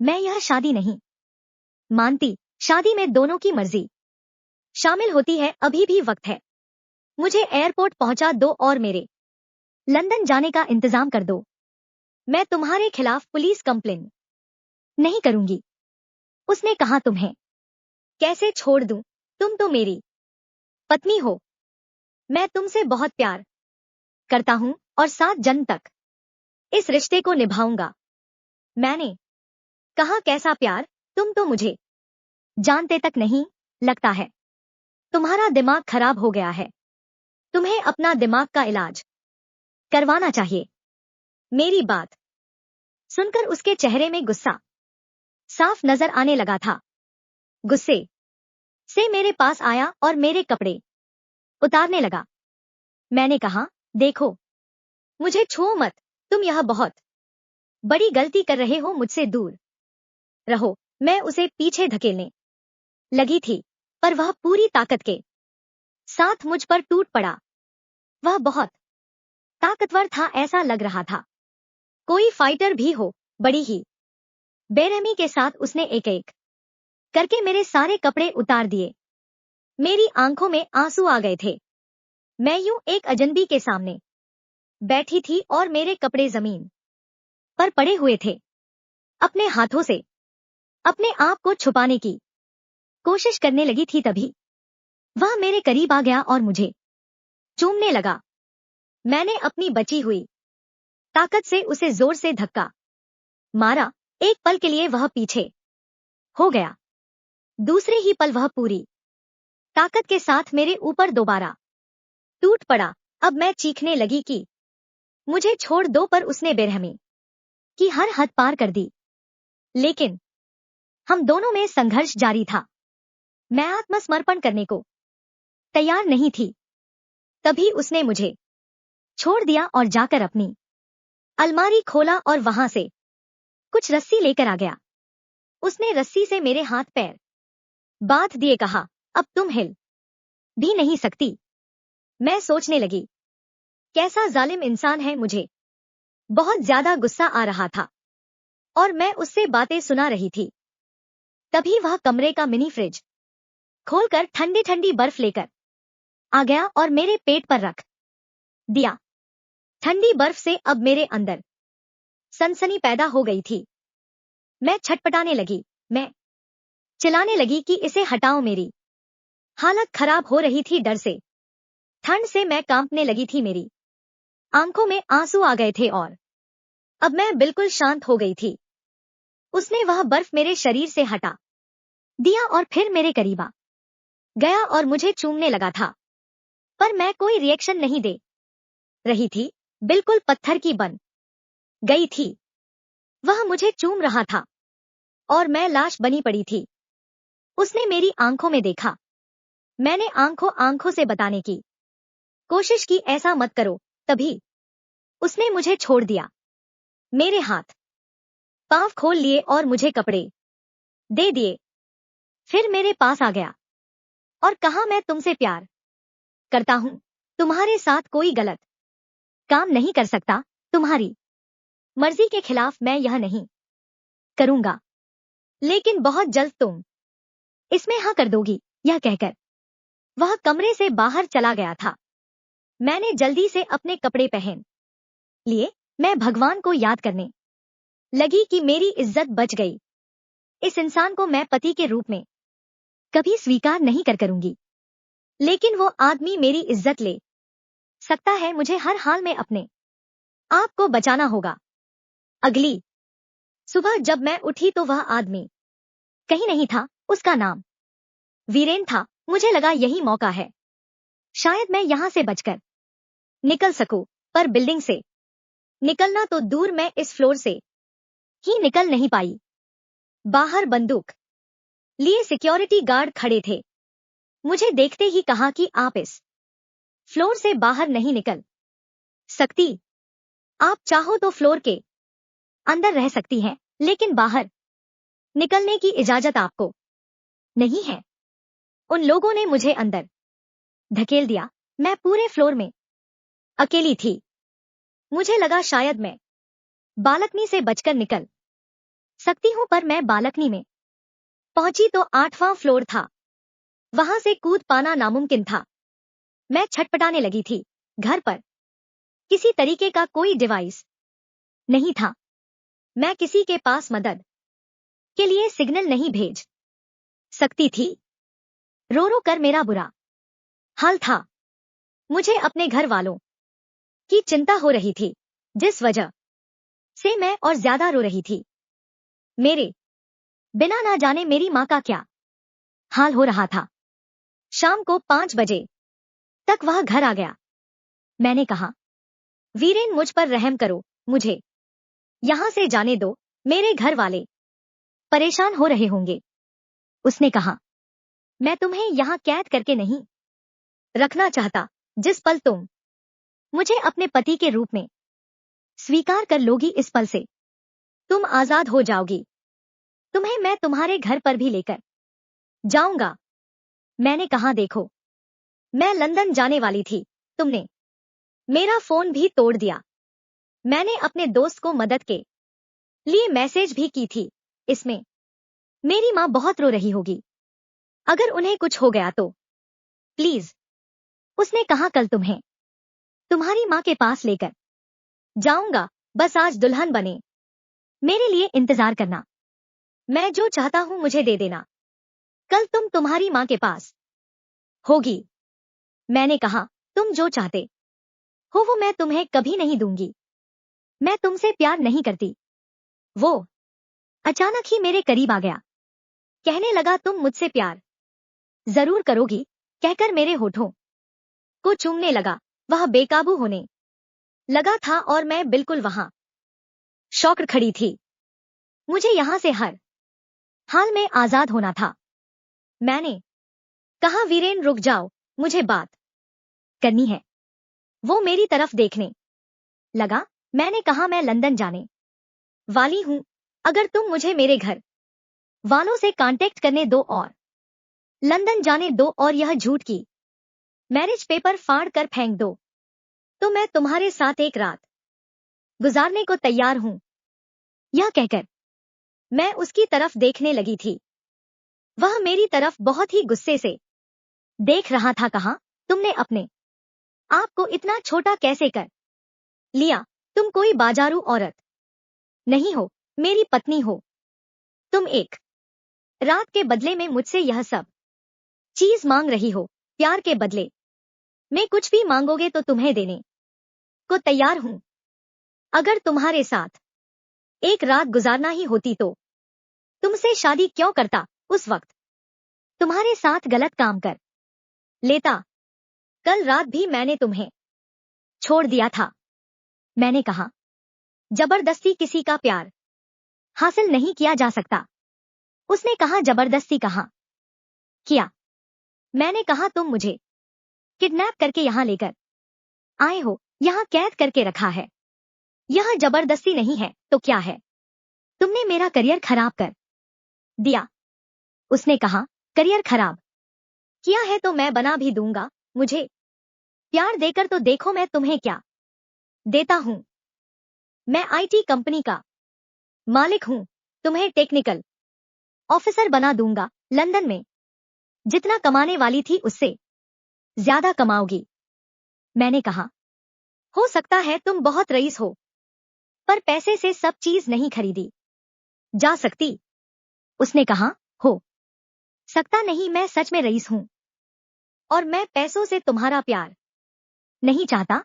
मैं यह शादी नहीं मानती। शादी में दोनों की मर्जी शामिल होती है। अभी भी वक्त है। मुझे एयरपोर्ट पहुंचा दो और मेरे लंदन जाने का इंतजाम कर दो। मैं तुम्हारे खिलाफ पुलिस कंप्लेन नहीं करूंगी। उसने कहा, तुम्हें कैसे छोड़ दूं? तुम तो मेरी पत्नी हो। मैं तुमसे बहुत प्यार करता हूं और 7 जन्म तक इस रिश्ते को निभाऊंगा। मैंने कहा, कैसा प्यार? तुम तो मुझे जानते तक नहीं लगता है। तुम्हारा दिमाग खराब हो गया है। तुम्हें अपना दिमाग का इलाज करवाना चाहिए। मेरी बात सुनकर उसके चेहरे में गुस्सा साफ नजर आने लगा था। गुस्से से मेरे पास आया और मेरे कपड़े उतारने लगा। मैंने कहा, देखो, मुझे छुओ मत। तुम यह बहुत बड़ी गलती कर रहे हो। मुझसे दूर रहो। मैं उसे पीछे धकेलने लगी थी, पर वह पूरी ताकत के साथ मुझ पर टूट पड़ा। वह बहुत ताकतवर था, ऐसा लग रहा था कोई फाइटर भी हो। बड़ी ही बेरहमी के साथ उसने एक एक करके मेरे सारे कपड़े उतार दिए। मेरी आंखों में आंसू आ गए थे। मैं यूं एक अजनबी के सामने बैठी थी और मेरे कपड़े जमीन पर पड़े हुए थे। अपने हाथों से अपने आप को छुपाने की कोशिश करने लगी थी, तभी वह मेरे करीब आ गया और मुझे चूमने लगा। मैंने अपनी बची हुई ताकत से उसे जोर से धक्का मारा। एक पल के लिए वह पीछे हो गया। दूसरे ही पल वह पूरी ताकत के साथ मेरे ऊपर दोबारा टूट पड़ा। अब मैं चीखने लगी कि मुझे छोड़ दो, पर उसने बेरहमी की हर हद पार कर दी। लेकिन हम दोनों में संघर्ष जारी था। मैं आत्मसमर्पण करने को तैयार नहीं थी। तभी उसने मुझे छोड़ दिया और जाकर अपनी अलमारी खोला और वहां से कुछ रस्सी लेकर आ गया। उसने रस्सी से मेरे हाथ पैर बांध दिए। कहा, अब तुम हिल भी नहीं सकती। मैं सोचने लगी, कैसा जालिम इंसान है। मुझे बहुत ज्यादा गुस्सा आ रहा था और मैं उससे बातें सुना रही थी। तभी वह कमरे का मिनी फ्रिज खोलकर ठंडी ठंडी बर्फ लेकर आ गया और मेरे पेट पर रख दिया। ठंडी बर्फ से अब मेरे अंदर सनसनी पैदा हो गई थी। मैं छटपटाने लगी। मैं चिल्लाने लगी कि इसे हटाओ। मेरी हालत खराब हो रही थी। डर से, ठंड से मैं कांपने लगी थी। मेरी आंखों में आंसू आ गए थे और अब मैं बिल्कुल शांत हो गई थी। उसने वह बर्फ मेरे शरीर से हटा दिया और फिर मेरे करीब आ गया और मुझे चूमने लगा था, पर मैं कोई रिएक्शन नहीं दे रही थी। बिल्कुल पत्थर की बन गई थी। वह मुझे चूम रहा था और मैं लाश बनी पड़ी थी। उसने मेरी आंखों में देखा। मैंने आंखों आंखों से बताने की कोशिश की, ऐसा मत करो। तभी उसने मुझे छोड़ दिया। मेरे हाथ पांव खोल लिए और मुझे कपड़े दे दिए। फिर मेरे पास आ गया और कहा, मैं तुमसे प्यार करता हूं। तुम्हारे साथ कोई गलत काम नहीं कर सकता। तुम्हारी मर्जी के खिलाफ मैं यह नहीं करूंगा, लेकिन बहुत जल्द तुम इसमें हाँ कर दोगी। यह कहकर वह कमरे से बाहर चला गया था। मैंने जल्दी से अपने कपड़े पहन लिए। मैं भगवान को याद करने लगी कि मेरी इज्जत बच गई। इस इंसान को मैं पति के रूप में कभी स्वीकार नहीं कर करूंगी, लेकिन वो आदमी मेरी इज्जत ले सकता है। मुझे हर हाल में अपने आप को बचाना होगा। अगली सुबह जब मैं उठी तो वह आदमी कहीं नहीं था। उसका नाम वीरेन था। मुझे लगा यही मौका है, शायद मैं यहां से बचकर निकल सकूं। पर बिल्डिंग से निकलना तो दूर, मैं इस फ्लोर से ही निकल नहीं पाई। बाहर बंदूक लिए सिक्योरिटी गार्ड खड़े थे। मुझे देखते ही कहा कि आप इस फ्लोर से बाहर नहीं निकल सकती। आप चाहो तो फ्लोर के अंदर रह सकती हैं, लेकिन बाहर निकलने की इजाजत आपको नहीं है। उन लोगों ने मुझे अंदर धकेल दिया। मैं पूरे फ्लोर में अकेली थी। मुझे लगा शायद मैं बालकनी से बचकर निकल सकती हूँ, पर मैं बालकनी में पहुंची तो 8वां फ्लोर था। वहां से कूद पाना नामुमकिन था। मैं छटपटाने लगी थी। घर पर किसी तरीके का कोई डिवाइस नहीं था। मैं किसी के पास मदद के लिए सिग्नल नहीं भेज सकती थी। रो रो कर मेरा बुरा हाल था। मुझे अपने घर वालों की चिंता हो रही थी, जिस वजह से मैं और ज्यादा रो रही थी। मेरे बिना ना जाने मेरी माँ का क्या हाल हो रहा था। शाम को 5 बजे तक वह घर आ गया। मैंने कहा, वीरेन, मुझ पर रहम करो, मुझे यहां से जाने दो, मेरे घर वाले परेशान हो रहे होंगे। उसने कहा, मैं तुम्हें यहां कैद करके नहीं रखना चाहता। जिस पल तुम मुझे अपने पति के रूप में स्वीकार कर लोगी, इस पल से तुम आजाद हो जाओगी। तुम्हें मैं तुम्हारे घर पर भी लेकर जाऊंगा। मैंने कहा, देखो, मैं लंदन जाने वाली थी। तुमने मेरा फोन भी तोड़ दिया। मैंने अपने दोस्त को मदद के लिए मैसेज भी की थी। इसमें मेरी माँ बहुत रो रही होगी। अगर उन्हें कुछ हो गया तो प्लीज। उसने कहा, कल तुम्हें तुम्हारी माँ के पास लेकर जाऊंगा। बस आज दुल्हन बने मेरे लिए इंतजार करना। मैं जो चाहता हूं मुझे दे देना। कल तुम तुम्हारी माँ के पास होगी। मैंने कहा, तुम जो चाहते हो वो मैं तुम्हें कभी नहीं दूंगी। मैं तुमसे प्यार नहीं करती। वो अचानक ही मेरे करीब आ गया। कहने लगा, तुम मुझसे प्यार जरूर करोगी, कहकर मेरे होठों को चूमने लगा। वह बेकाबू होने लगा था और मैं बिल्कुल वहां शॉक्ड खड़ी थी। मुझे यहां से हर हाल में आजाद होना था। मैंने कहा, वीरेन, रुक जाओ, मुझे बात करनी है। वो मेरी तरफ देखने लगा। मैंने कहा, मैं लंदन जाने वाली हूं। अगर तुम मुझे मेरे घर वालों से कांटेक्ट करने दो और लंदन जाने दो और यह झूठ की मैरिज पेपर फाड़ कर फेंक दो, तो मैं तुम्हारे साथ एक रात गुजारने को तैयार हूं। यह कहकर मैं उसकी तरफ देखने लगी थी। वह मेरी तरफ बहुत ही गुस्से से देख रहा था। कहा, तुमने अपने आप को इतना छोटा कैसे कर लिया? तुम कोई बाजारू औरत नहीं हो, मेरी पत्नी हो। तुम एक रात के बदले में मुझसे यह सब चीज मांग रही हो। प्यार के बदले में कुछ भी मांगोगे तो तुम्हें देने को तैयार हूं। अगर तुम्हारे साथ एक रात गुजारना ही होती तो तुमसे शादी क्यों करता? उस वक्त तुम्हारे साथ गलत काम कर लेता। कल रात भी मैंने तुम्हें छोड़ दिया था। मैंने कहा, जबरदस्ती किसी का प्यार हासिल नहीं किया जा सकता। उसने कहा, जबरदस्ती कहाँ किया? मैंने कहा, तुम मुझे किडनैप करके यहां लेकर आए हो, यहां कैद करके रखा है। यह जबरदस्ती नहीं है तो क्या है? तुमने मेरा करियर खराब कर दिया। उसने कहा, करियर खराब किया है तो मैं बना भी दूंगा। मुझे प्यार देकर तो देखो मैं तुम्हें क्या देता हूं। मैं आईटी कंपनी का मालिक हूं। तुम्हें टेक्निकल ऑफिसर बना दूंगा। लंदन में जितना कमाने वाली थी उससे ज्यादा कमाओगी। मैंने कहा, हो सकता है तुम बहुत रईस हो, पर पैसे से सब चीज नहीं खरीदी जा सकती। उसने कहा, हो सकता नहीं, मैं सच में रईस हूं और मैं पैसों से तुम्हारा प्यार नहीं चाहता।